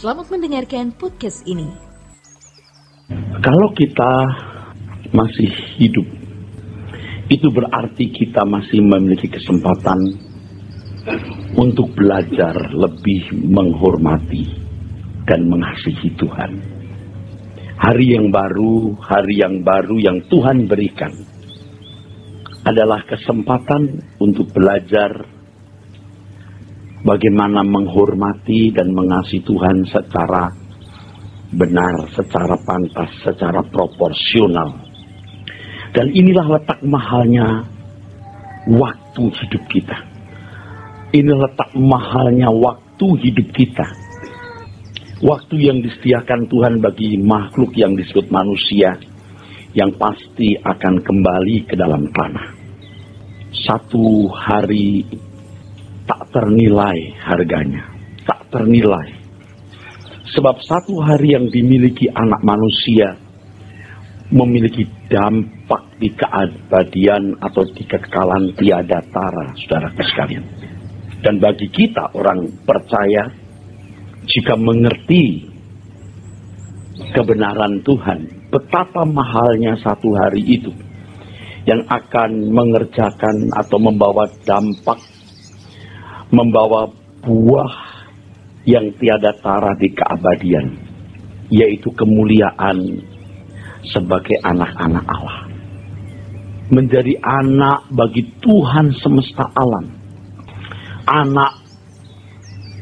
Selamat mendengarkan podcast ini. Kalau kita masih hidup, itu berarti kita masih memiliki kesempatan untuk belajar lebih menghormati dan mengasihi Tuhan. Hari yang baru yang Tuhan berikan adalah kesempatan untuk belajar bagaimana menghormati dan mengasihi Tuhan secara benar, secara pantas, secara proporsional. Dan inilah letak mahalnya waktu hidup kita. Ini letak mahalnya waktu hidup kita. Waktu yang disediakan Tuhan bagi makhluk yang disebut manusia, yang pasti akan kembali ke dalam tanah. Satu hari tak ternilai harganya, tak ternilai. Sebab satu hari yang dimiliki anak manusia memiliki dampak di keabadian atau di kekekalan tiada tara, saudaraku sekalian. Dan bagi kita orang percaya, jika mengerti kebenaran Tuhan, betapa mahalnya satu hari itu yang akan mengerjakan atau membawa dampak, membawa buah yang tiada tara di keabadian, yaitu kemuliaan sebagai anak-anak Allah. Menjadi anak bagi Tuhan semesta alam, anak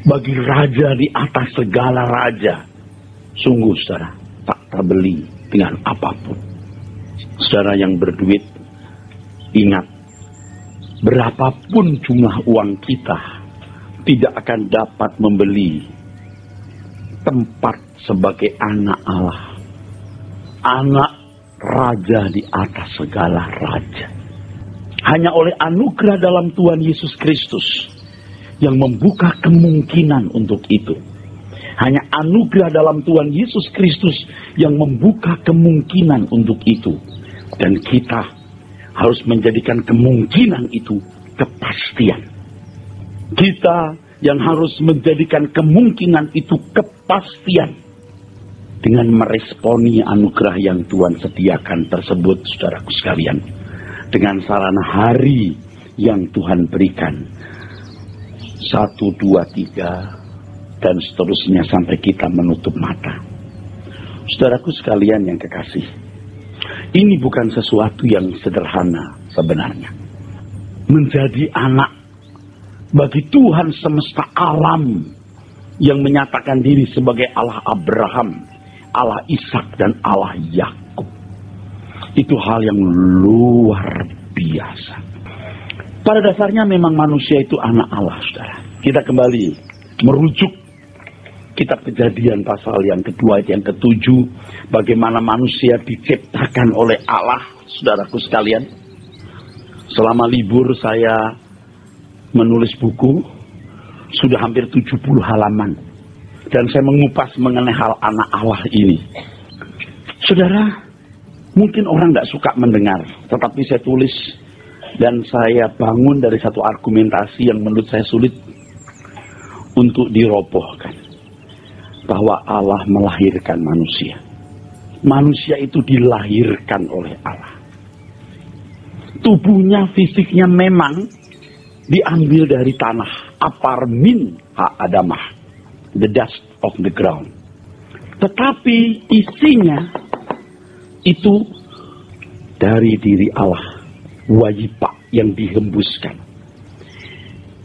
bagi raja di atas segala raja. Sungguh saudara, tak terbeli dengan apapun. Saudara yang berduit, ingat, berapapun jumlah uang kita tidak akan dapat membeli tempat sebagai anak Allah, anak raja di atas segala raja. Hanya oleh anugerah dalam Tuhan Yesus Kristus yang membuka kemungkinan untuk itu. Hanya anugerah dalam Tuhan Yesus Kristus yang membuka kemungkinan untuk itu. Dan kita harus menjadikan kemungkinan itu kepastian. Kita yang harus menjadikan kemungkinan itu kepastian dengan meresponi anugerah yang Tuhan sediakan tersebut, saudaraku sekalian, dengan sarana hari yang Tuhan berikan. 1, 2, 3 dan seterusnya sampai kita menutup mata. Saudaraku sekalian yang kekasih, ini bukan sesuatu yang sederhana sebenarnya. Menjadi anak bagi Tuhan semesta alam yang menyatakan diri sebagai Allah Abraham, Allah Ishak dan Allah Yakub, itu hal yang luar biasa. Pada dasarnya memang manusia itu anak Allah, saudara. Kita kembali merujuk kitab Kejadian pasal yang kedua, yang ketujuh, bagaimana manusia diciptakan oleh Allah, saudaraku sekalian. Selama libur saya menulis buku, sudah hampir 70 halaman. Dan saya mengupas mengenai hal anak Allah ini. Saudara, mungkin orang tidak suka mendengar, tetapi saya tulis dan saya bangun dari satu argumentasi yang menurut saya sulit untuk dirobohkan. Bahwa Allah melahirkan manusia. Manusia itu dilahirkan oleh Allah. Tubuhnya, fisiknya memang diambil dari tanah. Apar min ha-adamah, the dust of the ground. Tetapi isinya itu dari diri Allah. Wajiba yang dihembuskan.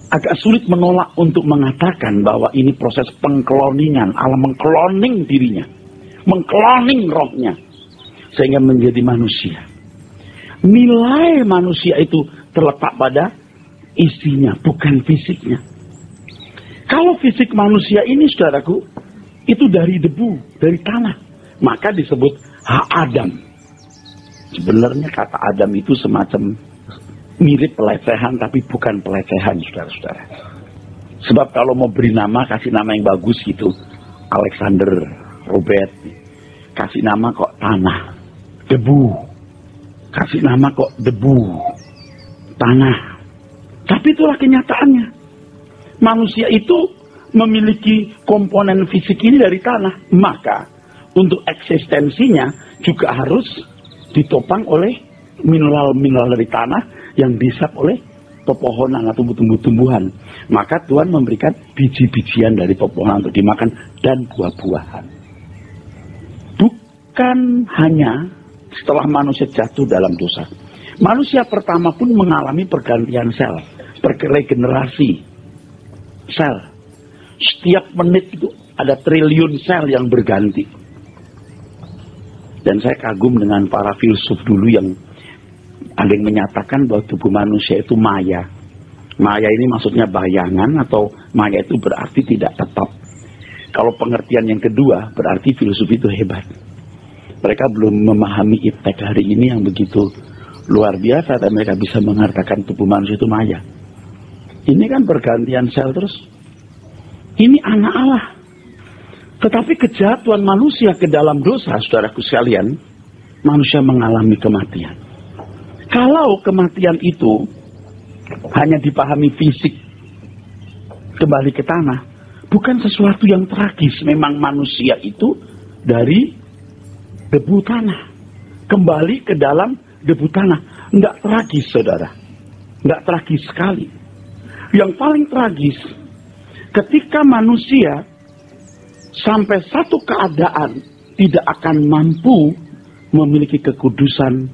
Agak sulit menolak untuk mengatakan bahwa ini proses pengkloningan. Allah mengkloning dirinya, mengkloning rohnya, sehingga menjadi manusia. Nilai manusia itu terletak pada isinya, bukan fisiknya. Kalau fisik manusia ini, saudaraku, itu dari debu, dari tanah, maka disebut ha-Adam. Sebenarnya kata Adam itu semacam mirip pelecehan, tapi bukan pelecehan, saudara-saudara. Sebab kalau mau beri nama, kasih nama yang bagus gitu, Alexander, Robert, kasih nama kok tanah, debu, kasih nama kok debu, tanah. Tapi itulah kenyataannya. Manusia itu memiliki komponen fisik ini dari tanah, maka untuk eksistensinya juga harus ditopang oleh mineral-mineral dari tanah yang dihisap oleh pepohonan atau tumbuh-tumbuhan. Maka Tuhan memberikan biji-bijian dari pepohonan untuk dimakan dan buah-buahan. Bukan hanya setelah manusia jatuh dalam dosa, manusia pertama pun mengalami pergantian sel, regenerasi sel. Setiap menit itu ada triliun sel yang berganti. Dan saya kagum dengan para filsuf dulu yang ada yang menyatakan bahwa tubuh manusia itu maya. Maya ini maksudnya bayangan, atau maya itu berarti tidak tetap. Kalau pengertian yang kedua berarti filsuf itu hebat. Mereka belum memahami iptek hari ini yang begitu luar biasa, dan mereka bisa mengatakan tubuh manusia itu maya. Ini kan pergantian sel terus. Ini anak Allah. Tetapi kejatuhan manusia ke dalam dosa, saudaraku sekalian, manusia mengalami kematian. Kalau kematian itu hanya dipahami fisik, kembali ke tanah, bukan sesuatu yang tragis. Memang manusia itu dari debu tanah, kembali ke dalam debu tanah. Enggak tragis, saudara. Enggak tragis sekali. Yang paling tragis, ketika manusia sampai satu keadaan tidak akan mampu memiliki kekudusan,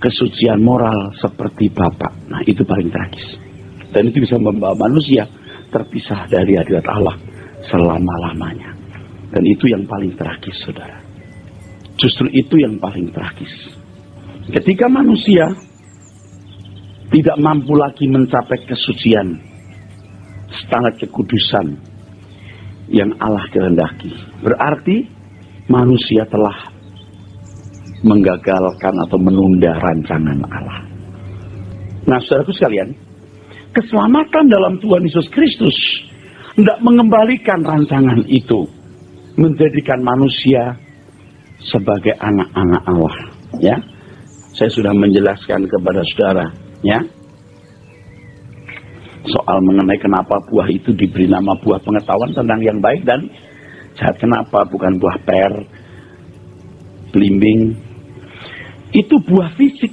kesucian moral seperti Bapa. Nah, itu paling tragis. Dan itu bisa membawa manusia terpisah dari hadirat Allah selama-lamanya. Dan itu yang paling tragis, saudara. Justru itu yang paling tragis. Ketika manusia tidak mampu lagi mencapai kesucian, standar kekudusan yang Allah kehendaki, berarti manusia telah menggagalkan atau menunda rancangan Allah. Nah, saudaraku sekalian, keselamatan dalam Tuhan Yesus Kristus tidak mengembalikan rancangan itu, menjadikan manusia sebagai anak-anak Allah. Ya, saya sudah menjelaskan kepada saudara, ya, soal mengenai kenapa buah itu diberi nama buah pengetahuan tentang yang baik dan jahat. Kenapa bukan buah per, belimbing? Itu buah fisik,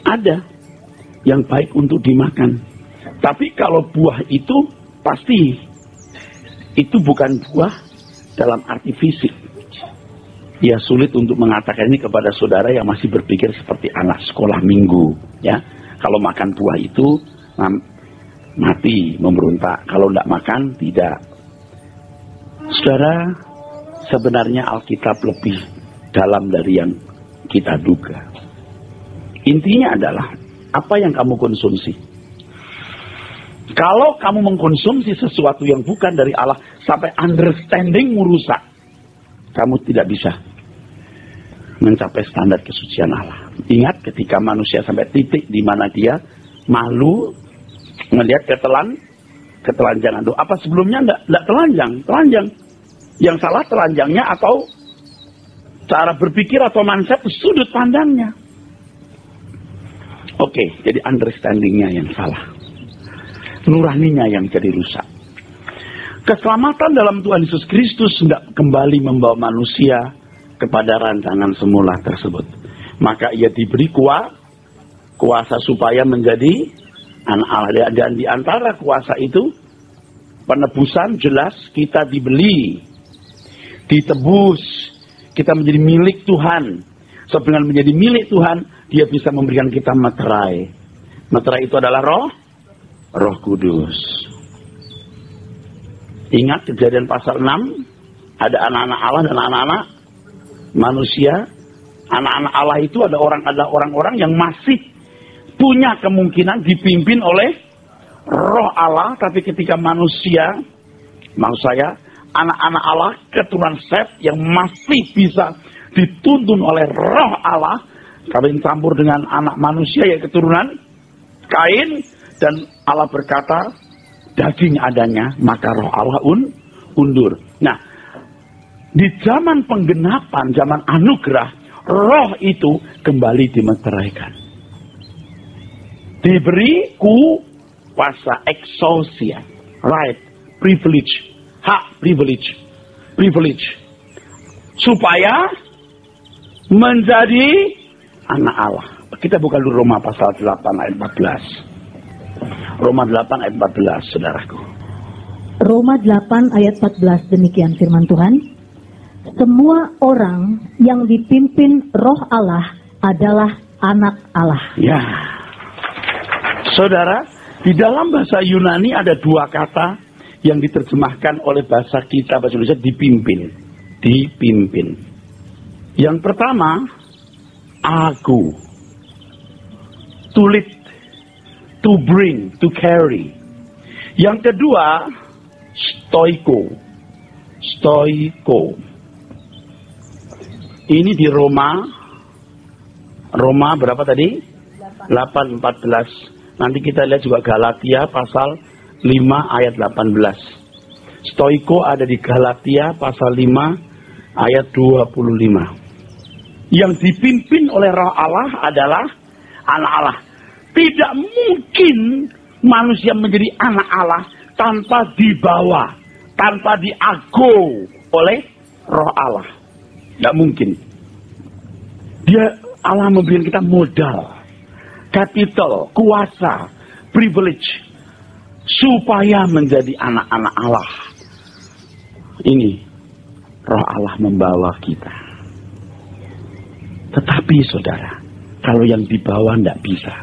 ada yang baik untuk dimakan. Tapi kalau buah itu pasti itu bukan buah dalam arti fisik. Ya, sulit untuk mengatakan ini kepada saudara yang masih berpikir seperti anak sekolah minggu. Ya, kalau makan buah itu mati, memberontak. Kalau tidak makan, tidak. Saudara, sebenarnya Alkitab lebih dalam dari yang kita duga. Intinya adalah apa yang kamu konsumsi. Kalau kamu mengkonsumsi sesuatu yang bukan dari Allah sampai understandingmu rusak, kamu tidak bisa mencapai standar kesucian Allah. Ingat ketika manusia sampai titik di mana dia malu melihat ketelanjangan doa. Apa sebelumnya enggak telanjang. Yang salah telanjangnya atau cara berpikir atau mindset, sudut pandangnya. Oke, jadi understandingnya yang salah. Nuraninya yang jadi rusak. Keselamatan dalam Tuhan Yesus Kristus tidak kembali membawa manusia kepada rancangan semula tersebut. Maka ia diberi kuasa supaya menjadi anak Allah. Dan di antara kuasa itu, penebusan jelas kita dibeli, ditebus, kita menjadi milik Tuhan. Sebab dengan menjadi milik Tuhan, dia bisa memberikan kita materai. Materai itu adalah Roh Kudus. Ingat Kejadian pasal 6, ada anak-anak Allah dan anak-anak manusia. Anak-anak Allah itu ada orang-orang yang masih punya kemungkinan dipimpin oleh Roh Allah, tapi ketika manusia, maksud saya, anak-anak Allah, keturunan Set yang masih bisa dituntun oleh Roh Allah, kawin campur dengan anak manusia yang keturunan Kain, dan Allah berkata, daging adanya, maka Roh Allah undur. Nah, di zaman penggenapan, zaman anugerah, Roh itu kembali dimeteraikan. Diberi kuasa, exousia, right, privilege, hak privilege, supaya menjadi anak Allah. Kita buka dulu Roma pasal 8 ayat 14. Roma 8 ayat 14, saudaraku. Roma 8 ayat 14, demikian firman Tuhan. Semua orang yang dipimpin roh Allah adalah anak Allah. Ya, saudara, di dalam bahasa Yunani ada dua kata yang diterjemahkan oleh bahasa kita, bahasa Indonesia, dipimpin. Dipimpin. Yang pertama, aku. To lead, to bring, to carry. Yang kedua, stoiko. Stoiko. Ini di Roma berapa tadi? 8:14. Nanti kita lihat juga Galatia pasal 5 ayat 18. Stoiko ada di Galatia pasal 5 ayat 25. Yang dipimpin oleh Roh Allah adalah anak Allah. Tidak mungkin manusia menjadi anak Allah tanpa dibawa, tanpa diago oleh Roh Allah. Tidak mungkin. Allah memberikan kita modal, capital, kuasa, privilege, supaya menjadi anak-anak Allah. Ini Roh Allah membawa kita. Tetapi saudara, kalau yang dibawa tidak bisa.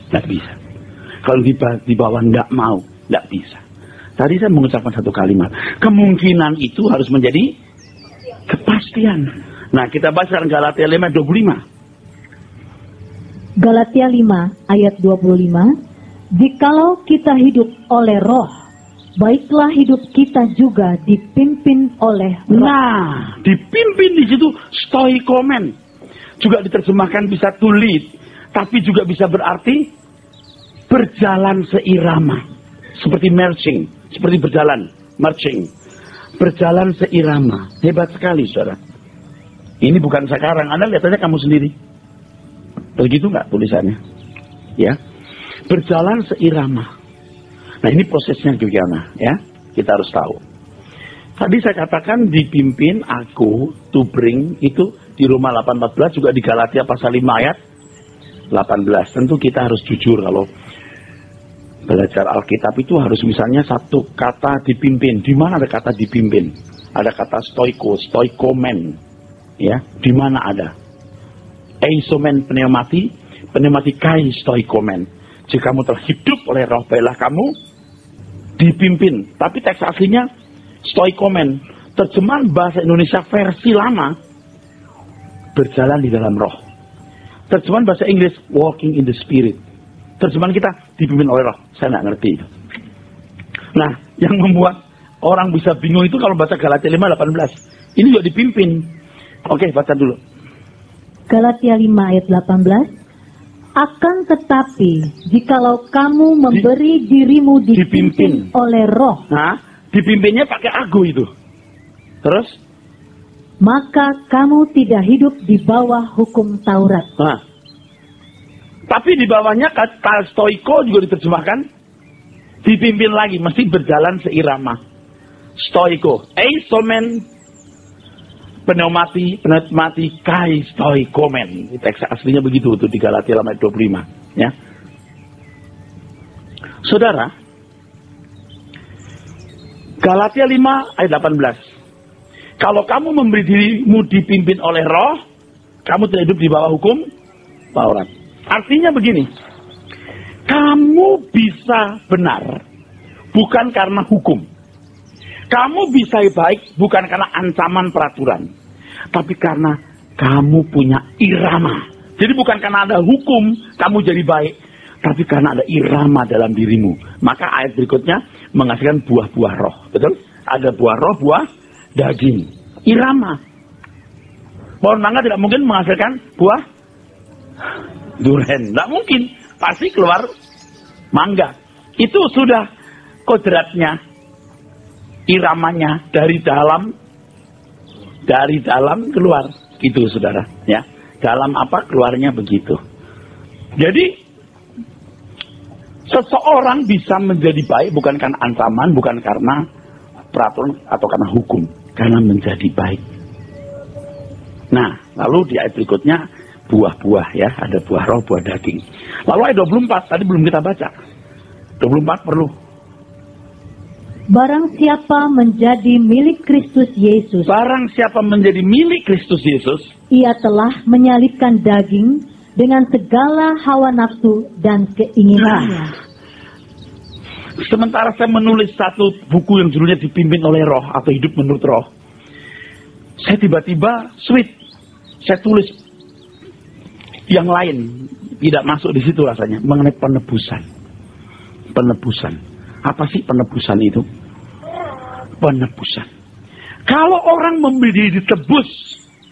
Tidak bisa. Kalau dibawa tidak mau, tidak bisa. Tadi saya mengucapkan satu kalimat. Kemungkinan itu harus menjadi kepastian. Nah, kita baca Galatia 5 ayat 25. Galatia 5 ayat 25. Jikalau kita hidup oleh roh, baiklah hidup kita juga dipimpin oleh roh. Nah, dipimpin di situ stoikomen. Juga diterjemahkan bisa to lead, tapi juga bisa berarti berjalan seirama. Seperti marching, seperti berjalan, marching. Berjalan seirama. Hebat sekali, saudara. Ini bukan sekarang, Anda lihat aja kamu sendiri. Begitu nggak tulisannya? Ya. Berjalan seirama. Nah, ini prosesnya gimana, ya? Kita harus tahu. Tadi saya katakan dipimpin aku, to bring, itu di Roma 8:14, juga di Galatia pasal 5 ayat 18. Tentu kita harus jujur kalau belajar Alkitab itu harus misalnya satu kata dipimpin. Di mana ada kata dipimpin? Ada kata stoiko, stoikomen. Ya, di mana ada? Eisomen pneumati, pneumatikai stoikomen. Jika kamu telah hidup oleh roh, baiklah kamu dipimpin. Tapi teks aslinya stoikomen. Terjemahan bahasa Indonesia versi lama, berjalan di dalam roh. Terjemahan bahasa Inggris, walking in the spirit. Terjemahan kita, dipimpin oleh roh. Saya nggak ngerti itu. Nah, yang membuat orang bisa bingung itu kalau baca Galatia 5:18. Ini juga dipimpin. Oke, baca dulu. Galatia 5 ayat 18. Akan tetapi, jikalau kamu memberi dirimu dipimpin oleh roh. Nah, dipimpinnya pakai aku itu. Terus? Maka kamu tidak hidup di bawah hukum Taurat. Nah, tapi di bawahnya kata stoiko juga diterjemahkan dipimpin lagi, mesti berjalan seirama. Stoiko, eisomen pneumati kai stoikomen. Teks aslinya begitu tuh di Galatia 5 ayat 25, ya. Saudara, Galatia 5 ayat 18. Kalau kamu memberi dirimu dipimpin oleh roh, kamu tidak hidup di bawah hukum Taurat. Artinya begini, kamu bisa benar bukan karena hukum. Kamu bisa baik bukan karena ancaman peraturan, tapi karena kamu punya irama. Jadi bukan karena ada hukum kamu jadi baik, tapi karena ada irama dalam dirimu. Maka ayat berikutnya menghasilkan buah-buah roh. Betul? Ada buah roh, buah daging. Irama. Pohon mangga tidak mungkin menghasilkan buah durian. Tidak mungkin. Pasti keluar mangga. Itu sudah kodratnya. Iramanya dari dalam keluar, gitu saudara, ya. Dalam apa keluarnya begitu. Jadi Seseorang bisa menjadi baik bukan karena ancaman, bukan karena peraturan atau karena hukum, karena menjadi baik. Nah, lalu di ayat berikutnya buah-buah ya, ada buah roh, buah daging. Lalu ayat 24 tadi belum kita baca. 24 perlu. Barang siapa menjadi milik Kristus Yesus, Barang siapa menjadi milik Kristus Yesus, ia telah menyalibkan daging dengan segala hawa nafsu dan keinginannya. Sementara saya menulis satu buku yang judulnya Dipimpin oleh Roh atau Hidup Menurut Roh, saya tiba-tiba saya tulis yang lain, tidak masuk di situ rasanya, mengenai penebusan. Penebusan. Apa sih penebusan itu? Penebusan. Kalau orang menjadi ditebus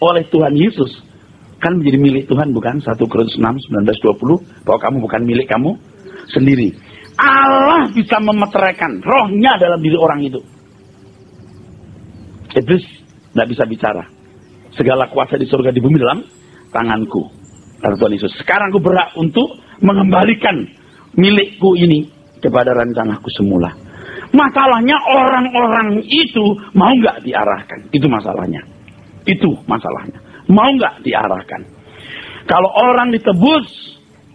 oleh Tuhan Yesus, kan menjadi milik Tuhan, bukan? 1 Korintus 6, 19-20, bahwa kamu bukan milik kamu sendiri. Allah bisa memeteraikan rohnya dalam diri orang itu. Iblis tidak bisa bicara. Segala kuasa di surga di bumi dalam tanganku, kata Tuhan Yesus. Sekarang aku berhak untuk mengembalikan milikku ini kepada rencanaku semula. Masalahnya orang-orang itu mau nggak diarahkan. Itu masalahnya. Itu masalahnya. Mau nggak diarahkan. Kalau orang ditebus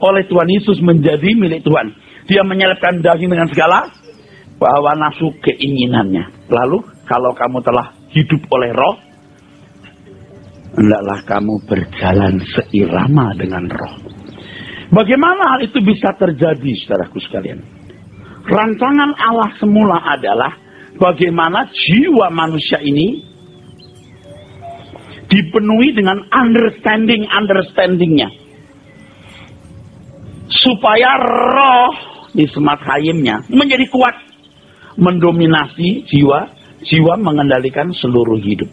oleh Tuhan Yesus menjadi milik Tuhan, dia menyelipkan daging dengan segala hawa nafsu keinginannya. Lalu kalau kamu telah hidup oleh Roh, hendaklah kamu berjalan seirama dengan Roh. Bagaimana hal itu bisa terjadi, saudaraku sekalian? Rancangan Allah semula adalah bagaimana jiwa manusia ini dipenuhi dengan understandingnya, supaya roh di semat hayimnya menjadi kuat, mendominasi jiwa mengendalikan seluruh hidup.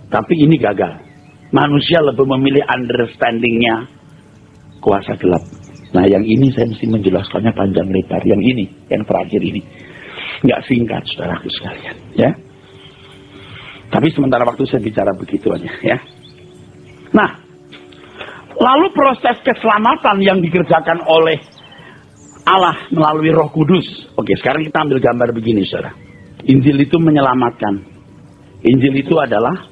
Tapi ini gagal. Manusia lebih memilih understandingnya kuasa gelap. Nah, yang ini saya mesti menjelaskannya panjang lebar. Yang ini, yang terakhir ini, nggak singkat, saudaraku sekalian, ya. Tapi sementara waktu saya bicara begitu aja, ya. Nah, lalu proses keselamatan yang dikerjakan oleh Allah melalui Roh Kudus. Oke, sekarang kita ambil gambar begini, saudara. Injil itu menyelamatkan. Injil itu adalah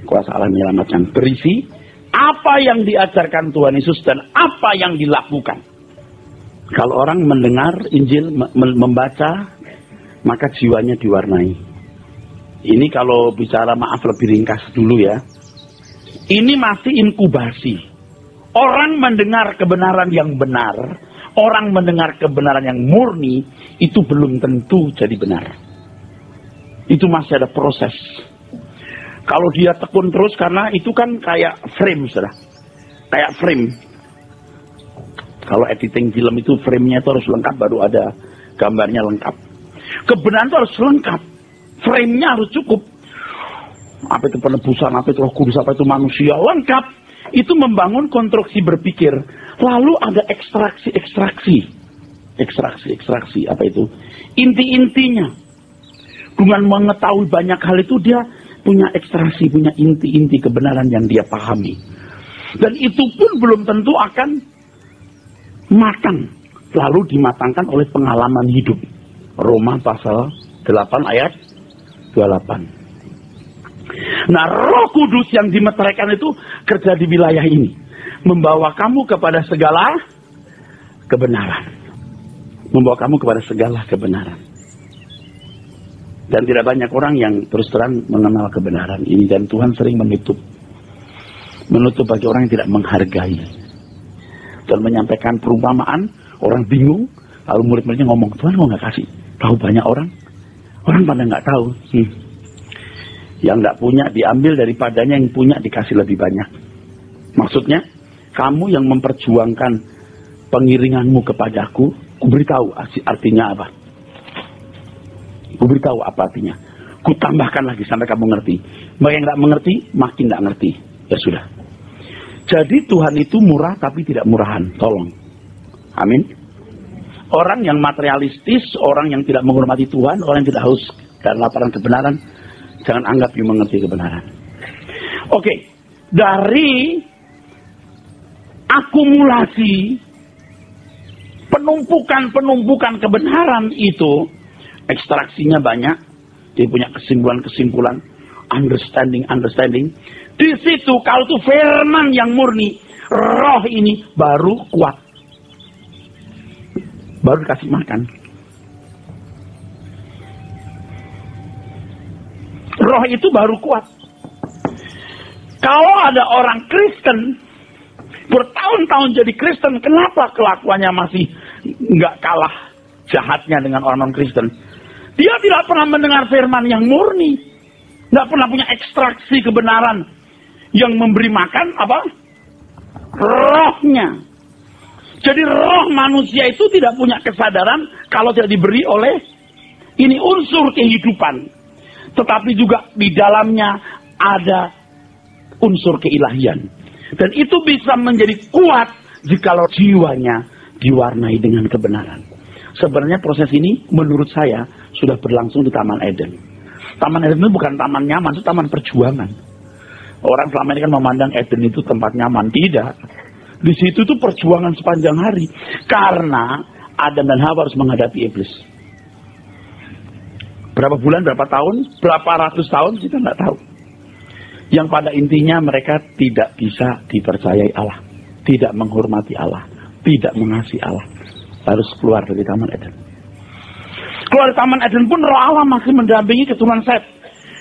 kuasa Allah menyelamatkan. Berisi apa yang diajarkan Tuhan Yesus dan apa yang dilakukan. Kalau orang mendengar Injil, membaca, maka jiwanya diwarnai. Ini kalau bicara, maaf lebih ringkas dulu ya. Ini masih inkubasi. Orang mendengar kebenaran yang benar, orang mendengar kebenaran yang murni, itu belum tentu jadi benar. Itu masih ada proses. Kalau dia tekun terus, karena itu kan kayak frame, saudara. Kayak frame. Kalau editing film itu frame-nya itu harus lengkap, baru ada gambarnya lengkap. Kebenaran itu harus lengkap. Frame-nya harus cukup. Apa itu penebusan, apa itu Roh Kudus, apa itu manusia, lengkap. Itu membangun konstruksi berpikir. Lalu ada ekstraksi. Apa itu? Inti-intinya. Dengan mengetahui banyak hal itu, dia punya ekstraksi, punya inti-inti kebenaran yang dia pahami. Dan itu pun belum tentu akan matang. Lalu dimatangkan oleh pengalaman hidup. Roma pasal 8 ayat 28. Nah, Roh Kudus yang dimeteraikan itu kerja di wilayah ini. Membawa kamu kepada segala kebenaran. Membawa kamu kepada segala kebenaran. Dan tidak banyak orang yang terus terang mengenal kebenaran ini. Dan Tuhan sering menutup bagi orang yang tidak menghargai. Dan menyampaikan perumpamaan, orang bingung. Lalu murid-muridnya ngomong, Tuhan kok nggak kasih tahu banyak orang? Orang pada nggak tahu. Yang nggak punya diambil daripadanya, yang punya dikasih lebih banyak. Maksudnya, kamu yang memperjuangkan pengiringanmu kepadaku, ku beritahu artinya apa. Ku beritahu apa artinya. Ku tambahkan lagi sampai kamu ngerti. Bagi yang nggak mengerti, makin nggak ngerti. Ya sudah. Jadi Tuhan itu murah tapi tidak murahan. Tolong. Amin. Orang yang materialistis, orang yang tidak menghormati Tuhan, orang yang tidak haus dan laparan kebenaran, jangan anggap you mengerti kebenaran. Oke. Dari akumulasi penumpukan kebenaran itu ekstraksinya banyak, dia punya kesimpulan-kesimpulan, understanding. Di situ kalau itu firman yang murni, roh ini baru kuat, baru dikasih makan. Roh itu baru kuat. Kalau ada orang Kristen bertahun-tahun jadi Kristen, kenapa kelakuannya masih nggak kalah jahatnya dengan orang non-Kristen? Dia tidak pernah mendengar firman yang murni, nggak pernah punya ekstraksi kebenaran yang memberi makan apa? Rohnya. Jadi roh manusia itu tidak punya kesadaran kalau tidak diberi oleh ini unsur kehidupan, tetapi juga di dalamnya ada unsur keilahian. Dan itu bisa menjadi kuat jikalau jiwanya diwarnai dengan kebenaran. Sebenarnya proses ini menurut saya sudah berlangsung di Taman Eden. Taman Eden itu bukan taman nyaman, itu taman perjuangan. Orang selama ini kan memandang Eden itu tempat nyaman. Tidak. Di situ tuh perjuangan sepanjang hari. Karena Adam dan Hawa harus menghadapi iblis. Berapa bulan, berapa tahun, berapa ratus tahun kita nggak tahu. Yang pada intinya mereka tidak bisa dipercayai Allah, tidak menghormati Allah, tidak mengasihi Allah. Harus keluar dari Taman Eden. Keluar dari Taman Eden pun roh Allah masih mendampingi keturunan Set.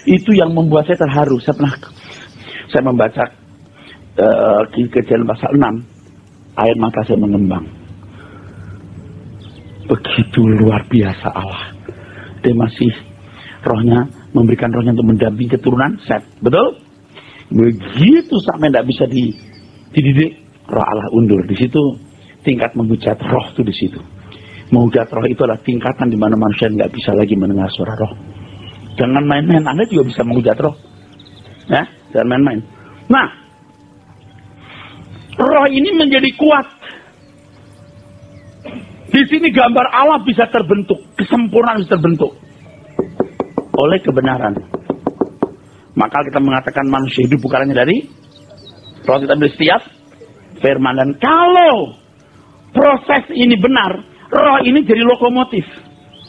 Itu yang membuat saya terharu. Saya membaca Kejadian pasal 6, air mata saya mengembang. Begitu luar biasa Allah. Dia masih memberikan rohnya untuk mendampingi keturunan Set. Betul? Begitu sampai tidak bisa dididik, roh Allah undur. Di situ tingkat menghujat roh itu di situ. Menghujat roh itu adalah tingkatan di mana manusia nggak bisa lagi mendengar suara roh. Jangan main-main, Anda juga bisa menghujat roh. Ya, jangan main-main. Nah, roh ini menjadi kuat. Di sini gambar Allah bisa terbentuk, kesempurnaan bisa terbentuk oleh kebenaran. Maka kita mengatakan manusia hidup bukan hanya dari roh, kita beli setiap firman. Dan kalau proses ini benar, roh ini jadi lokomotif.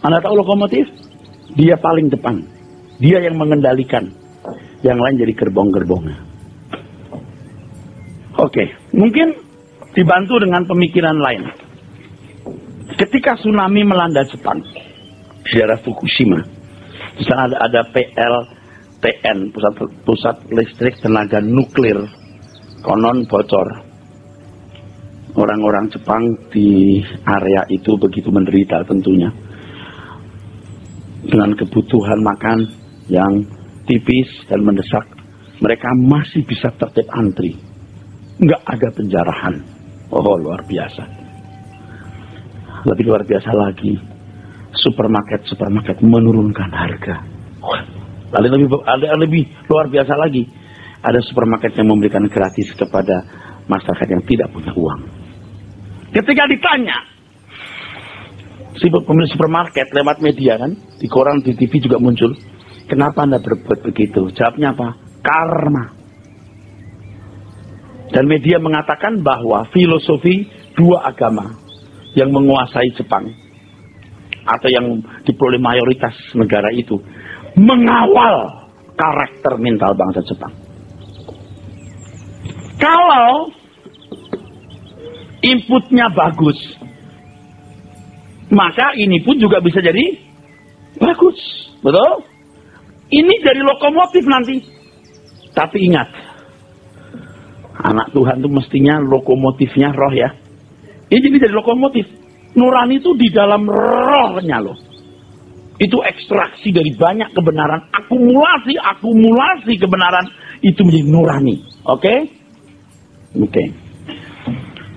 Anda tahu lokomotif? Dia paling depan. Dia yang mengendalikan. Yang lain jadi gerbong-gerbongnya. Oke, mungkin dibantu dengan pemikiran lain. Ketika tsunami melanda Jepang, di daerah Fukushima, di sana ada PLTN, pusat listrik tenaga nuklir, konon bocor. Orang-orang Jepang di area itu begitu menderita tentunya. Dengan kebutuhan makan yang tipis dan mendesak, mereka masih bisa tertib antri. Nggak ada penjarahan. Oh, luar biasa. Lebih luar biasa lagi, supermarket menurunkan harga. Lalu lebih luar biasa lagi, ada supermarket yang memberikan gratis kepada masyarakat yang tidak punya uang. Ketika ditanya, si pemilik supermarket lewat media kan, di koran, di TV juga muncul, kenapa Anda berbuat begitu? Jawabnya apa? Karma. Dan media mengatakan bahwa filosofi dua agama yang menguasai Jepang atau yang diperoleh mayoritas negara itu mengawal karakter mental bangsa Jepang. Kalau inputnya bagus, maka ini pun juga bisa jadi bagus. Betul? Ini jadi lokomotif nanti. Tapi ingat, anak Tuhan itu mestinya lokomotifnya roh ya. Ini jadi lokomotif. Nurani itu di dalam rohnya loh. Itu ekstraksi dari banyak kebenaran. Akumulasi kebenaran. Itu menjadi nurani. Oke? Oke.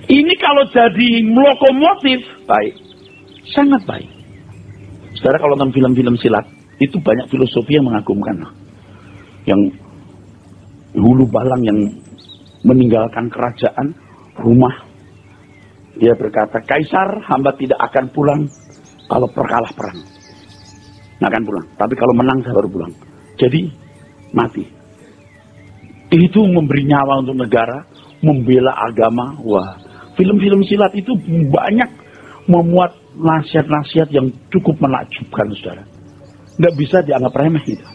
Ini kalau jadi lokomotif, baik. Sangat baik. Saudara kalau nonton film-film silat, itu banyak filosofi yang mengagumkan. Yang hulu balang yang meninggalkan kerajaan, rumah. Dia berkata, Kaisar, hamba tidak akan pulang kalau perkalah perang. Nggak akan pulang. Tapi kalau menang, saya baru pulang. Jadi, mati. Itu memberi nyawa untuk negara, membela agama. Wah, film-film silat itu banyak memuat nasihat-nasihat yang cukup menakjubkan, saudara. Nggak bisa dianggap remeh itu.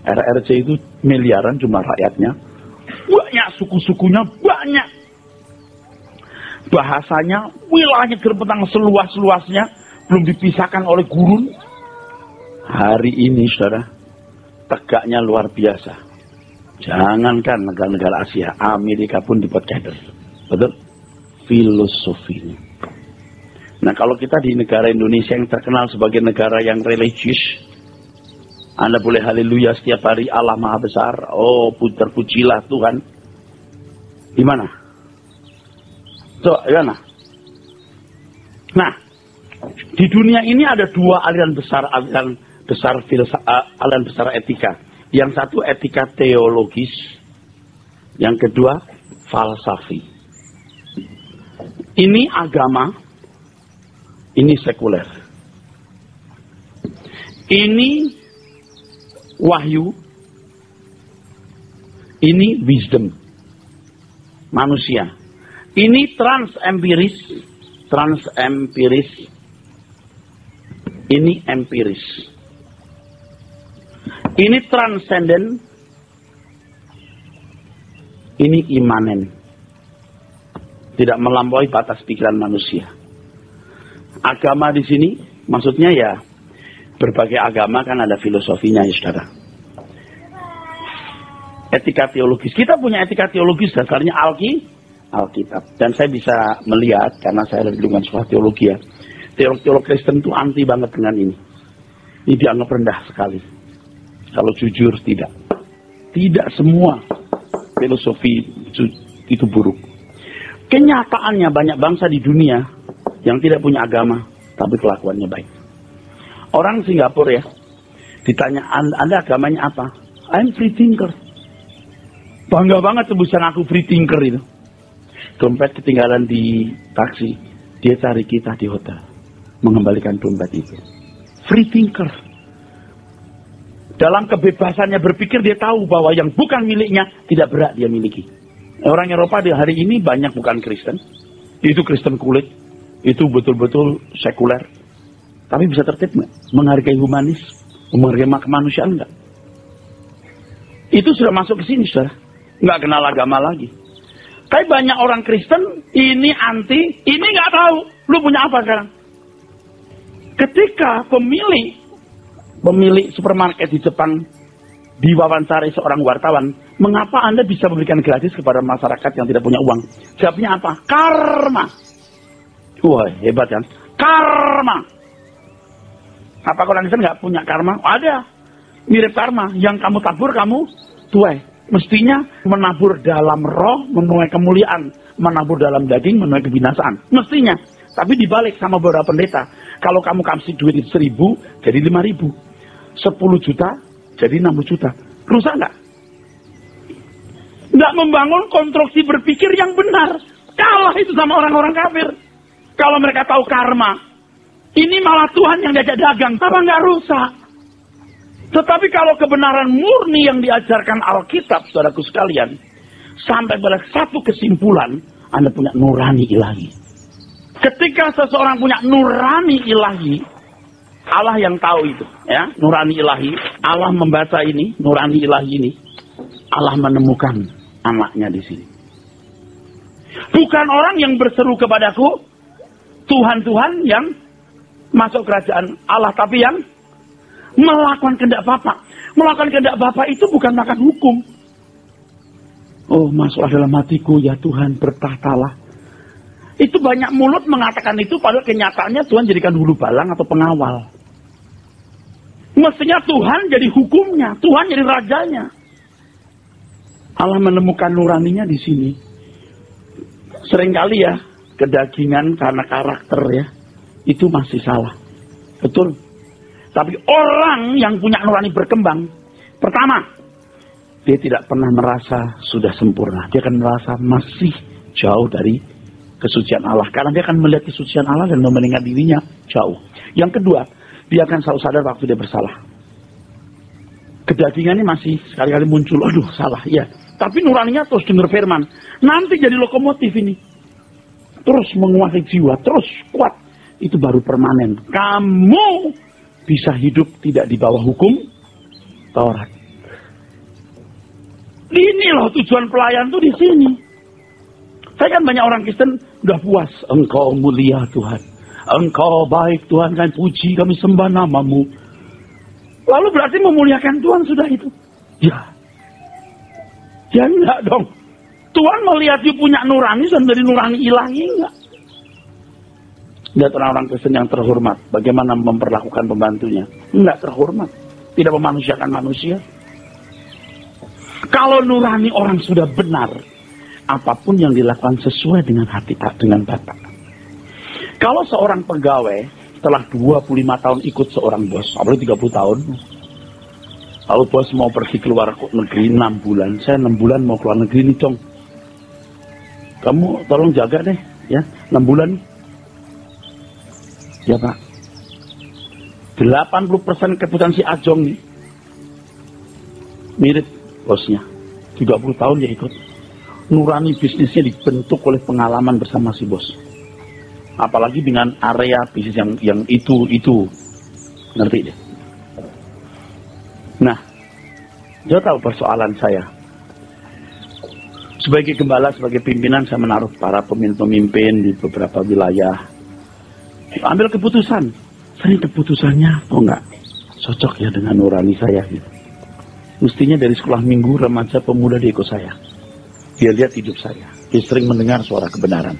RRC itu miliaran jumlah rakyatnya, banyak suku-sukunya, banyak bahasanya, wilayahnya gerpetang seluas-luasnya, belum dipisahkan oleh gurun. Hari ini, saudara, tegaknya luar biasa. Jangankan negara-negara Asia, Amerika pun dibuat keder. Betul? Filosofinya. Nah, kalau kita di negara Indonesia yang terkenal sebagai negara yang religius, Anda boleh haleluya setiap hari, Allah Maha Besar. Oh, terpujilah Tuhan. Di mana? Di mana? Nah, di dunia ini ada dua aliran besar etika. Yang satu etika teologis, yang kedua falsafi. Ini agama, ini sekuler. Ini wahyu, ini wisdom manusia. Ini transempiris, ini empiris. Ini transcendent, ini imanen. Tidak melampaui batas pikiran manusia. Agama di sini maksudnya ya berbagai agama kan ada filosofinya ya, saudara. Etika teologis. Kita punya etika teologis dasarnya Alkitab. Dan saya bisa melihat karena saya ada di lingkungan sekolah teologi ya. Teolog Kristen itu anti banget dengan ini. Ini dianggap rendah sekali. Kalau jujur tidak. Tidak semua filosofi itu buruk. Kenyataannya banyak bangsa di dunia yang tidak punya agama tapi kelakuannya baik. Orang Singapura ya, ditanya Anda agamanya apa? I'm free thinker. Bangga banget tebusan aku free thinker itu. Dompet ketinggalan di taksi, dia cari kita di hotel, mengembalikan dompet itu. Free thinker. Dalam kebebasannya berpikir dia tahu bahwa yang bukan miliknya tidak berhak dia miliki. Orang Eropa di hari ini banyak bukan Kristen, itu Kristen kulit, itu betul-betul sekuler. Tapi bisa tertib nggak? Menghargai humanis, menghargai kemanusiaan nggak? Itu sudah masuk ke sini, saudara. Nggak kenal agama lagi. Tapi banyak orang Kristen, ini anti, ini nggak tahu. Lu punya apa sekarang? Ketika pemilik supermarket di Jepang diwawancari seorang wartawan, mengapa Anda bisa memberikan gratis kepada masyarakat yang tidak punya uang? Jawabnya apa? Karma. Wah, hebat kan? Karma. Apa orang Kristen nggak punya karma? Ada. Mirip karma. Yang kamu tabur, kamu tuai. Mestinya menabur dalam roh, menuai kemuliaan. Menabur dalam daging, menuai kebinasaan. Mestinya. Tapi dibalik sama beberapa pendeta. Kalau kamu kasih duit 1.000, jadi 5.000. 10 juta, jadi 60 juta. Rusak nggak? Nggak membangun konstruksi berpikir yang benar. Kalah itu sama orang-orang kafir. Kalau mereka tahu karma, ini malah Tuhan yang diajak dagang, apa nggak rusak? Tetapi kalau kebenaran murni yang diajarkan Alkitab, saudaraku sekalian, sampai pada satu kesimpulan, Anda punya nurani ilahi. Ketika seseorang punya nurani ilahi, Allah yang tahu itu, ya, nurani ilahi, Allah membaca ini, nurani ilahi ini, Allah menemukan anaknya di sini. Bukan orang yang berseru kepadaku, Tuhan-Tuhan yang masuk kerajaan Allah, tapi yang melakukan kehendak Bapa. Melakukan kehendak Bapa itu bukan makan hukum. Oh, masuklah dalam hatiku ya Tuhan, bertahtalah. Itu banyak mulut mengatakan itu, padahal kenyataannya Tuhan jadikan hulu balang atau pengawal. Mestinya Tuhan jadi hukumnya, Tuhan jadi rajanya. Allah menemukan nuraninya di sini. Seringkali ya, kedagingan karena karakter ya, itu masih salah. Betul. Tapi orang yang punya nurani berkembang, pertama, dia tidak pernah merasa sudah sempurna. Dia akan merasa masih jauh dari kesucian Allah. Karena dia akan melihat kesucian Allah dan mementingkan dirinya jauh. Yang kedua, dia akan selalu sadar waktu dia bersalah. Kedagingan ini masih sekali-kali muncul, aduh salah, ya. Tapi nuraninya terus dengar firman. Nanti jadi lokomotif ini. Terus menguasai jiwa, terus kuat. itu baru permanen. Kamu bisa hidup tidak di bawah hukum Taurat. Ini loh tujuan pelayan tuh di sini. Saya kan banyak orang Kristen udah puas. Engkau mulia Tuhan. Engkau baik Tuhan, kami puji, kami sembah namamu. Lalu berarti memuliakan Tuhan sudah itu? Ya. Ya enggak dong. Tuhan melihat you punya nurani dan dari nurani ilahi enggak. Lihat orang-orang Kristen yang terhormat. Bagaimana memperlakukan pembantunya. Enggak terhormat. Tidak memanusiakan manusia. Kalau nurani orang sudah benar, apapun yang dilakukan sesuai dengan hati, dengan Bapa. Kalau seorang pegawai setelah 25 tahun ikut seorang bos, apalagi 30 tahun, lalu bos mau pergi keluar negeri 6 bulan, saya 6 bulan mau keluar negeri nih Cong, kamu tolong jaga deh ya 6 bulan. Ya Pak, 80% keputusan si Ajong nih mirip bosnya, 30 tahun dia ikut. Nurani bisnisnya dibentuk oleh pengalaman bersama si bos. Apalagi dengan area bisnis yang itu. Ngerti deh. Nah, dia tahu persoalan saya. Sebagai gembala, sebagai pimpinan, saya menaruh para pemimpin di beberapa wilayah. Ambil keputusan. Saya keputusannya, enggak cocok ya dengan nurani saya. Gitu. Mestinya dari sekolah minggu, remaja, pemuda dia ikut saya. Dia lihat hidup saya. Dia sering mendengar suara kebenaran.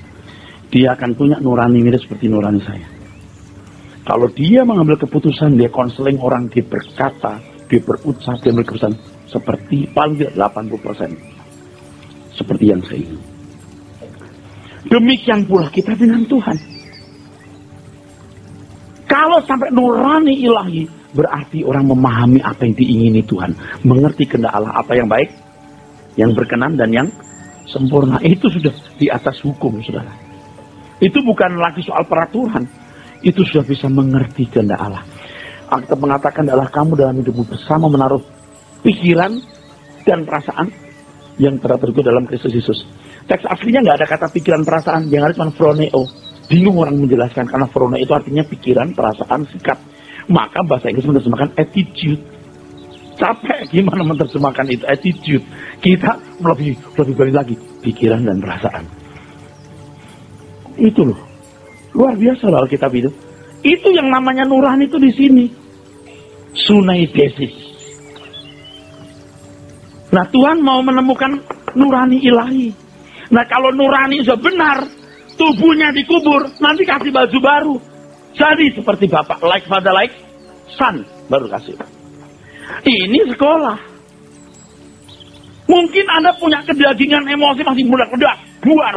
Dia akan punya nurani mirip seperti nurani saya. Kalau dia mengambil keputusan, dia konseling orang, dia berkata, dia berucap, dia ambil keputusan seperti paling tidak 80%. Seperti yang saya ingin. Demikian pula kita dengan Tuhan. Kalau sampai nurani ilahi, berarti orang memahami apa yang diingini Tuhan. Mengerti kehendak Allah, apa yang baik, yang berkenan, dan yang sempurna. Itu sudah di atas hukum, saudara. Itu bukan lagi soal peraturan. Itu sudah bisa mengerti kehendak Allah. Alkitab mengatakan adalah kamu dalam hidupmu bersama menaruh pikiran dan perasaan yang terdapat dalam Kristus Yesus. Teks aslinya nggak ada kata pikiran perasaan, yang ada cuma phroneo. Bingung orang menjelaskan karena phroneo itu artinya pikiran, perasaan, sikap. Maka bahasa Inggris menerjemahkan attitude. Capek gimana menerjemahkan itu attitude. Kita lebih balik lagi pikiran dan perasaan. Itu loh. Luar biasa loh Alkitab itu. Itu yang namanya nurani itu di sini. Sunaidesis. Nah, Tuhan mau menemukan nurani ilahi. Nah, kalau nurani sudah benar, tubuhnya dikubur, nanti kasih baju baru. Jadi seperti Bapak, like father, like son, baru kasih. Ini sekolah. Mungkin Anda punya kedagingan emosi masih budak-budak. Buar,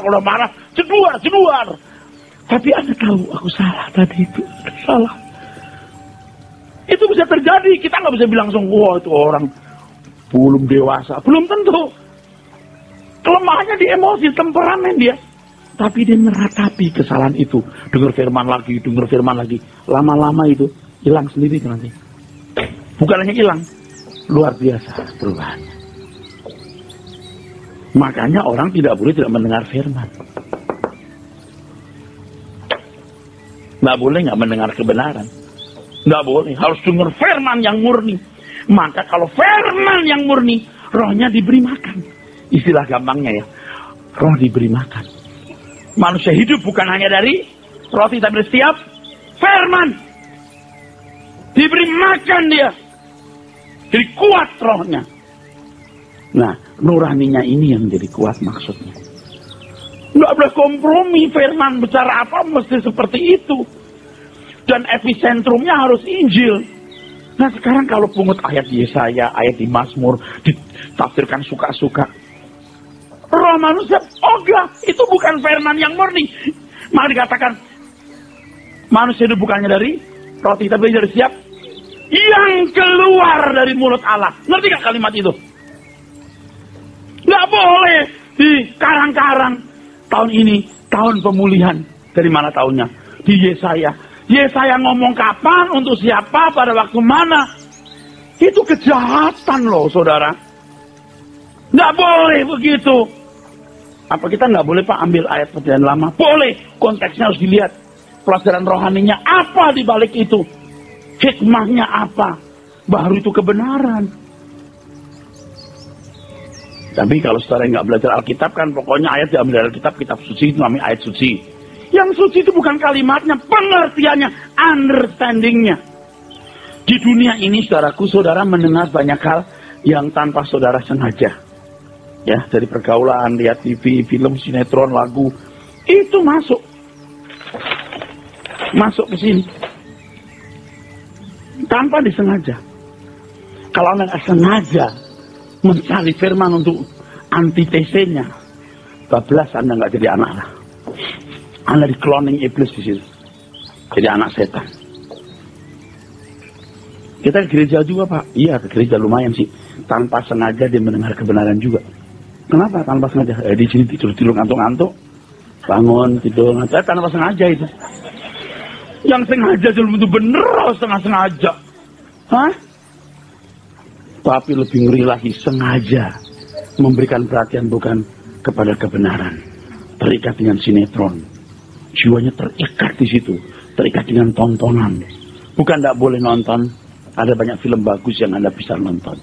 kalau marah, ceduar. Tapi Anda tahu, aku salah tadi itu, salah. Itu bisa terjadi, kita nggak bisa bilang langsung, wah itu orang belum dewasa, belum tentu. Kelemahannya di emosi, temperamen dia. Tapi dia meratapi kesalahan itu. Dengar firman lagi. Lama-lama itu hilang sendiri nanti. Bukan hanya hilang, luar biasa perubahannya. Makanya orang tidak boleh tidak mendengar firman. Nggak boleh nggak mendengar kebenaran. Nggak boleh, harus dengar firman yang murni. Maka kalau firman yang murni, rohnya diberi makan. Istilah gampangnya ya, roh diberi makan. Manusia hidup bukan hanya dari roti, tapi dari setiap firman. Diberi makan dia. Jadi kuat rohnya. Nah, nuraninya ini yang jadi kuat maksudnya. Nggak boleh kompromi, firman bicara apa mesti seperti itu. Dan epicentrumnya harus Injil. Nah sekarang kalau pungut ayat Yesaya, ayat di Mazmur, ditafsirkan suka-suka. Roh manusia, ogah, itu bukan firman yang murni. Malah dikatakan, manusia itu bukannya dari roti, tapi dari siap yang keluar dari mulut Allah. Ngerti gak kalimat itu? Nggak boleh di karang-karang. Tahun ini, tahun pemulihan. Dari mana tahunnya? Di Yesaya. Yesaya ngomong kapan, untuk siapa, pada waktu mana. Itu kejahatan loh saudara. Nggak boleh begitu. Apa kita nggak boleh Pak ambil ayat perjanjian lama? Boleh, konteksnya harus dilihat. pelajaran rohaninya apa di balik itu? Hikmahnya apa? Baru itu kebenaran. Tapi kalau saudara nggak belajar Alkitab kan pokoknya ayat diambil dari Alkitab, kitab suci itu namanya ayat suci. Yang suci itu bukan kalimatnya, pengertiannya, understandingnya. Di dunia ini saudaraku, saudara mendengar banyak hal yang tanpa saudara sengaja. Ya, dari pergaulan, lihat TV, film, sinetron, lagu, itu masuk ke sini tanpa disengaja. Kalau Anda nggak sengaja mencari firman untuk antitesenya, bablas Anda nggak jadi anak Allah. Anda di cloning iblis di situ, jadi anak setan. Kita ke gereja juga Pak, iya ke gereja lumayan sih. Tanpa sengaja dia mendengar kebenaran juga. Kenapa tanpa sengaja? Di sini tidur ngantuk-ngantuk, bangun tidur ngantuk, tanpa sengaja itu. Yang sengaja belum tentu bener, setengah-sengaja. Hah? Tapi lebih ngeri lagi, sengaja memberikan perhatian bukan kepada kebenaran. Terikat dengan sinetron. Jiwanya terikat di situ. Terikat dengan tontonan. Bukan tidak boleh nonton. Ada banyak film bagus yang Anda bisa nonton.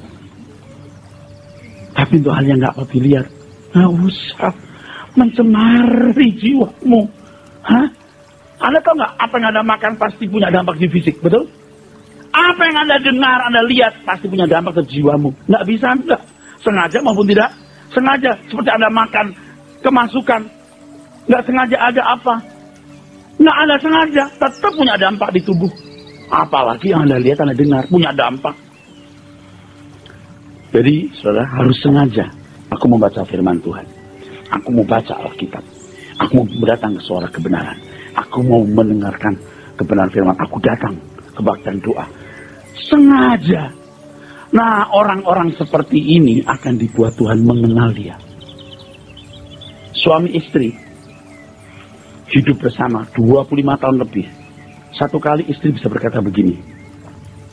Tapi untuk hal yang nggak apa dilihat, nggak usah mencemari jiwamu. Hah? Anda tahu nggak apa yang Anda makan pasti punya dampak di fisik, betul? Apa yang Anda dengar, Anda lihat pasti punya dampak ke jiwamu. Nggak bisa Anda sengaja maupun tidak sengaja. Seperti Anda makan kemasukan, nggak sengaja ada apa, nggak ada sengaja, tetap punya dampak di tubuh. Apalagi yang Anda lihat, Anda dengar, punya dampak. Jadi, saudara harus sengaja. Aku membaca firman Tuhan. Aku mau baca Alkitab. Aku mau datang ke suara kebenaran. Aku mau mendengarkan kebenaran firman. Aku datang kebaktian doa. Sengaja. Nah, orang-orang seperti ini akan dibuat Tuhan mengenal dia. Suami istri hidup bersama 25 tahun lebih. Satu kali istri bisa berkata begini,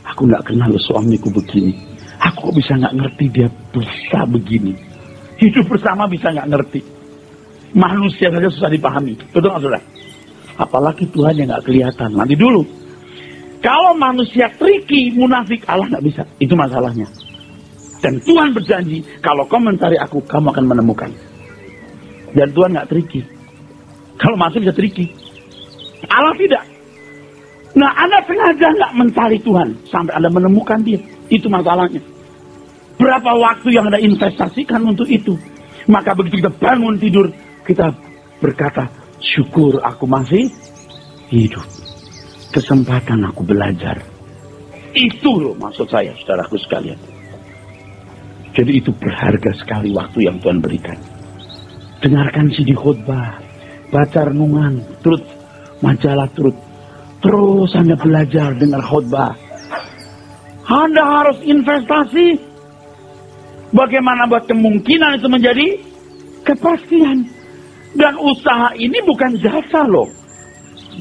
aku nggak kenal suamiku begini. Aku kok bisa nggak ngerti dia bisa begini. Hidup bersama bisa nggak ngerti. Manusia saja susah dipahami. Betul nggak saudara? Apalagi Tuhan yang nggak kelihatan. Nanti dulu. Kalau manusia tricky, munafik, Allah nggak bisa. Itu masalahnya. Dan Tuhan berjanji, kalau kau mencari aku, kamu akan menemukan. Dan Tuhan nggak tricky. Kalau masuk bisa tricky. Allah tidak. Nah, Anda sengaja nggak mencari Tuhan sampai Anda menemukan dia. Itu masalahnya. Berapa waktu yang Anda investasikan untuk itu? Maka begitu kita bangun tidur, kita berkata, syukur aku masih hidup. Kesempatan aku belajar. Itu loh maksud saya, saudaraku sekalian. Jadi itu berharga sekali waktu yang Tuhan berikan. Dengarkan CD khotbah, baca renungan, Truth, majalah Truth. Terus Anda belajar dengar khotbah. Anda harus investasi. Bagaimana buat kemungkinan itu menjadi kepastian. Dan usaha ini bukan jasa loh.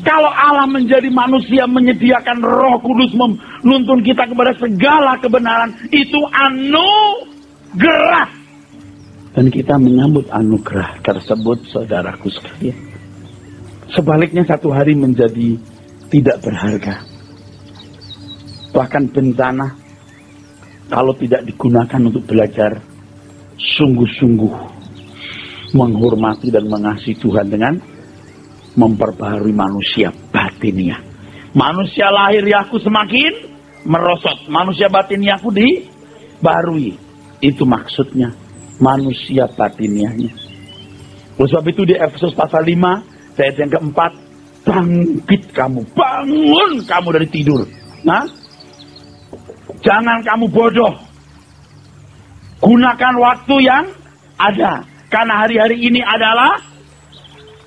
Kalau Allah menjadi manusia menyediakan Roh Kudus menuntun kita kepada segala kebenaran, itu anugerah. Dan kita menyambut anugerah tersebut, saudaraku sekalian. Sebaliknya satu hari menjadi tidak berharga. Bahkan bencana, kalau tidak digunakan untuk belajar sungguh-sungguh menghormati dan mengasihi Tuhan dengan memperbaharui manusia batiniah. Manusia lahiriahku semakin merosot, manusia batiniahku dibarui. Itu maksudnya manusia batiniahnya. Oleh sebab itu di Efesus pasal 5 ayat yang keempat, bangkit kamu, bangun kamu dari tidur. Nah, jangan kamu bodoh. Gunakan waktu yang ada. Karena hari-hari ini adalah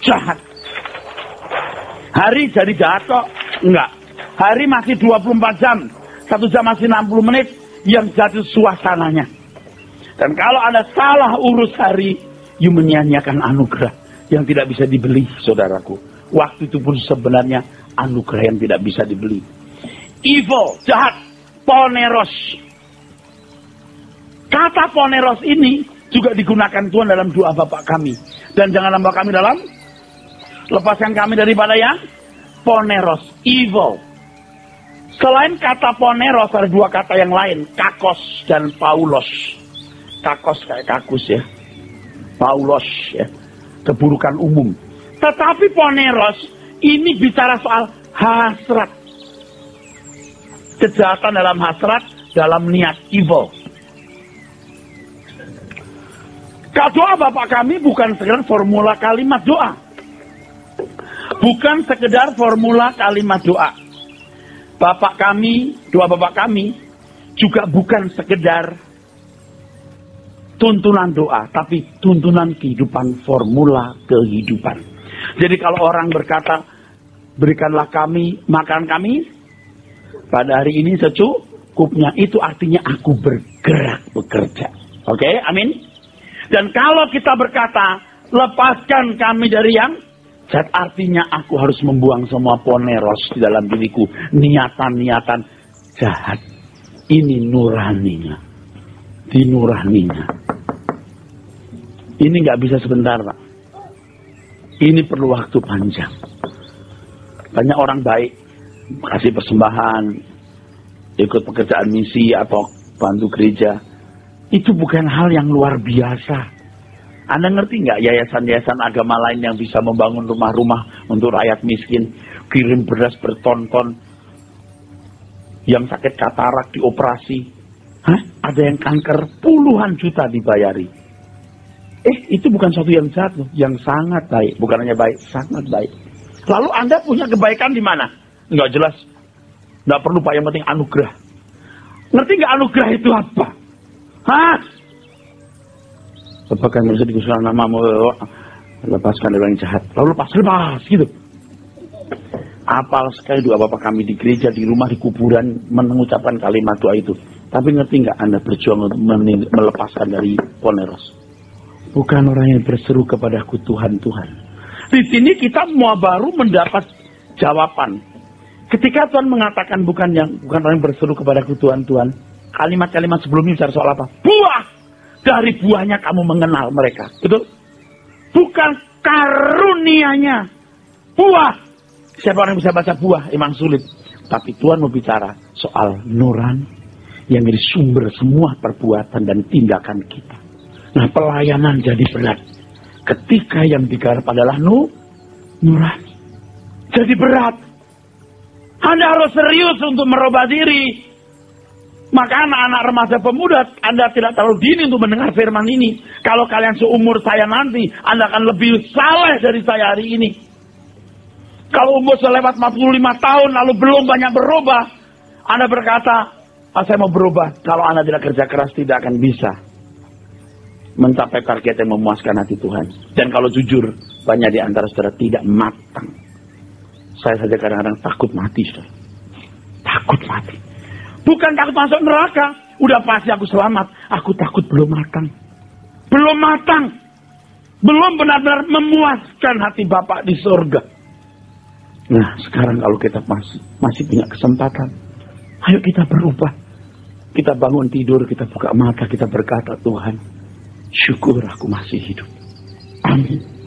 jahat. Hari jadi jahat kok? Enggak. Hari masih 24 jam. 1 jam masih 60 menit. Yang jadi suasananya. Dan kalau Anda salah urus hari, you menyia-nyiakan anugerah yang tidak bisa dibeli, saudaraku. Waktu itu pun sebenarnya anugerah yang tidak bisa dibeli. Evil, jahat, poneros. Kata poneros ini juga digunakan Tuhan dalam doa Bapa kami. Dan jangan nambah kami dalam, lepaskan kami daripada yang poneros, evil. Selain kata poneros, ada dua kata yang lain, kakos dan paulos. Kakos kayak kakus ya, paulos ya, keburukan umum. Tetapi poneros ini bicara soal hasrat. Kejahatan dalam hasrat, dalam niat evil. Doa Bapak kami bukan sekedar formula kalimat doa. Bukan sekedar formula kalimat doa. Bapak kami, doa Bapak kami juga bukan sekedar tuntunan doa, tapi tuntunan kehidupan, formula kehidupan. Jadi kalau orang berkata, berikanlah kami makan kami pada hari ini secukupnya, itu artinya aku bergerak bekerja. Oke, amin. Dan kalau kita berkata, lepaskan kami dari yang jahat, artinya aku harus membuang semua poneros di dalam diriku. Niatan-niatan jahat. Ini nuraninya. Di nuraninya. Ini nggak bisa sebentar, Pak. Ini perlu waktu panjang. Banyak orang baik, kasih persembahan, ikut pekerjaan misi atau bantu gereja. Itu bukan hal yang luar biasa. Anda ngerti nggak yayasan-yayasan agama lain yang bisa membangun rumah-rumah untuk rakyat miskin, kirim beras berton-ton, yang sakit katarak dioperasi, ada yang kanker puluhan juta dibayari. Itu bukan sesuatu yang jahat loh, yang sangat baik, bukan hanya baik, sangat baik. Lalu Anda punya kebaikan di mana? Nggak jelas, nggak perlu Pak, yang penting anugerah. Ngerti nggak anugerah itu apa? Apakah yang bisa dikhususkan namamu, lepaskan dari orang jahat. Lalu lepas gitu. Apal sekali doa Bapak kami di gereja, di rumah, di kuburan, mengucapkan kalimat doa itu. Tapi ngerti nggak Anda berjuang untuk melepaskan dari poneros? Bukan orang yang berseru kepadaku Tuhan, Tuhan. Di sini kita mau baru mendapat jawaban. Ketika Tuhan mengatakan bukan orang yang berseru kepadaku Tuhan, Tuhan. Kalimat-kalimat sebelumnya bicara soal apa? Buah! Dari buahnya kamu mengenal mereka. Betul? Bukan karunianya. Buah! Siapa orang yang bisa baca buah? Emang sulit. Tapi Tuhan mau bicara soal nurani yang jadi sumber semua perbuatan dan tindakan kita. Nah, pelayanan jadi berat. Ketika yang digarap adalah nurani. Jadi berat. Anda harus serius untuk merubah diri. Maka anak-anak remaja pemuda, Anda tidak terlalu dini untuk mendengar firman ini. Kalau kalian seumur saya nanti, Anda akan lebih saleh dari saya hari ini. Kalau umur selewat 45 tahun lalu belum banyak berubah, Anda berkata, saya mau berubah. Kalau Anda tidak kerja keras, tidak akan bisa mencapai target yang memuaskan hati Tuhan. Dan kalau jujur, banyak di antara saudara tidak matang. Saya saja kadang-kadang takut mati, saudara. Takut mati. Bukan takut masuk neraka. Udah pasti aku selamat. Aku takut belum matang. Belum matang. Belum benar-benar memuaskan hati Bapak di surga. Nah, sekarang kalau kita masih punya kesempatan, ayo kita berubah. Kita bangun tidur, kita buka mata, kita berkata, Tuhan, syukur aku masih hidup. Amin.